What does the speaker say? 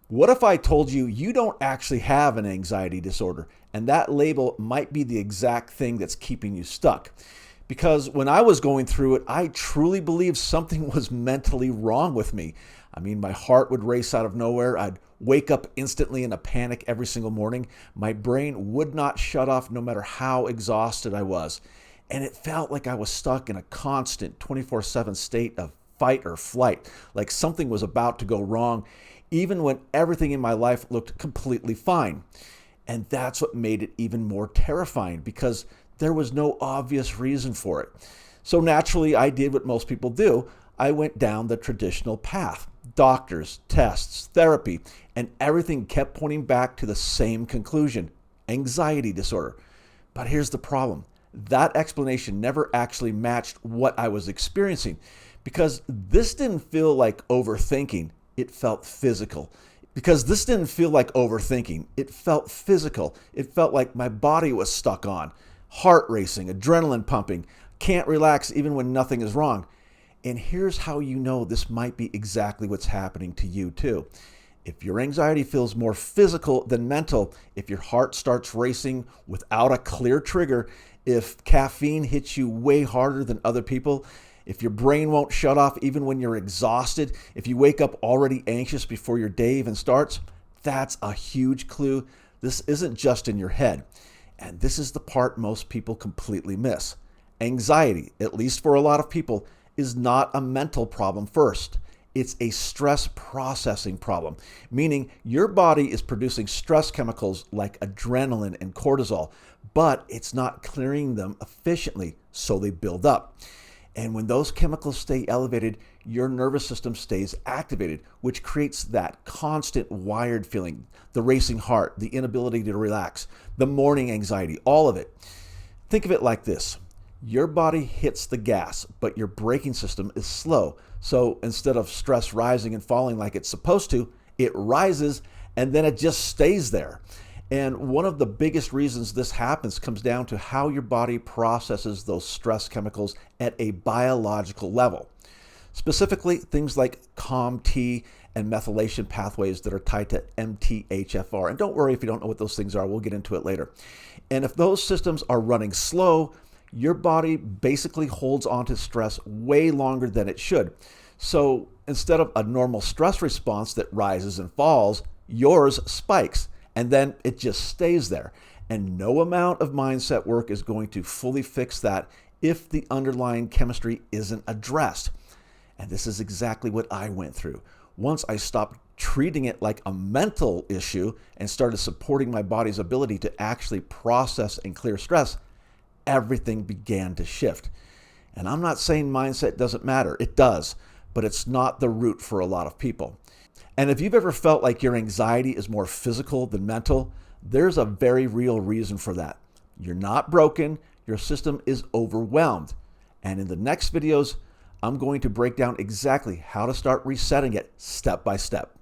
What if I told you you don't actually have an anxiety disorder, and that label might be the exact thing that's keeping you stuck? Because when I was going through it, I truly believed something was mentally wrong with me. I mean, my heart would race out of nowhere. I'd wake up instantly in a panic every single morning. My brain would not shut off no matter how exhausted I was. And it felt like I was stuck in a constant 24/7 state of fight or flight, like something was about to go wrong, even when everything in my life looked completely fine. And that's what made it even more terrifying because there was no obvious reason for it. So naturally, I did what most people do. I went down the traditional path. Doctors, tests, therapy, and everything kept pointing back to the same conclusion: anxiety disorder. But here's the problem. That explanation never actually matched what I was experiencing because this didn't feel like overthinking. It felt physical. Because this didn't feel like overthinking. It felt physical. It felt like my body was stuck on. Heart racing, adrenaline pumping, can't relax even when nothing is wrong. And here's how you know this might be exactly what's happening to you too. If your anxiety feels more physical than mental, if your heart starts racing without a clear trigger, if caffeine hits you way harder than other people, if your brain won't shut off even when you're exhausted, if you wake up already anxious before your day even starts, that's a huge clue. This isn't just in your head. And this is the part most people completely miss. Anxiety, at least for a lot of people, is not a mental problem first. It's a stress processing problem, meaning your body is producing stress chemicals like adrenaline and cortisol, but it's not clearing them efficiently, so they build up. And when those chemicals stay elevated, your nervous system stays activated, which creates that constant wired feeling, the racing heart, the inability to relax, the morning anxiety, all of it. Think of it like this. Your body hits the gas, but your braking system is slow. So instead of stress rising and falling like it's supposed to, it rises and then it just stays there. And one of the biggest reasons this happens comes down to how your body processes those stress chemicals at a biological level. Specifically, things like COMT and methylation pathways that are tied to MTHFR. And don't worry if you don't know what those things are, we'll get into it later. And if those systems are running slow, your body basically holds on to stress way longer than it should. So instead of a normal stress response that rises and falls, yours spikes. And then it just stays there. And no amount of mindset work is going to fully fix that if the underlying chemistry isn't addressed. And this is exactly what I went through. Once I stopped treating it like a mental issue and started supporting my body's ability to actually process and clear stress, everything began to shift. And I'm not saying mindset doesn't matter. It does, but it's not the root for a lot of people. And if you've ever felt like your anxiety is more physical than mental, there's a very real reason for that. You're not broken, your system is overwhelmed. And in the next videos, I'm going to break down exactly how to start resetting it step by step.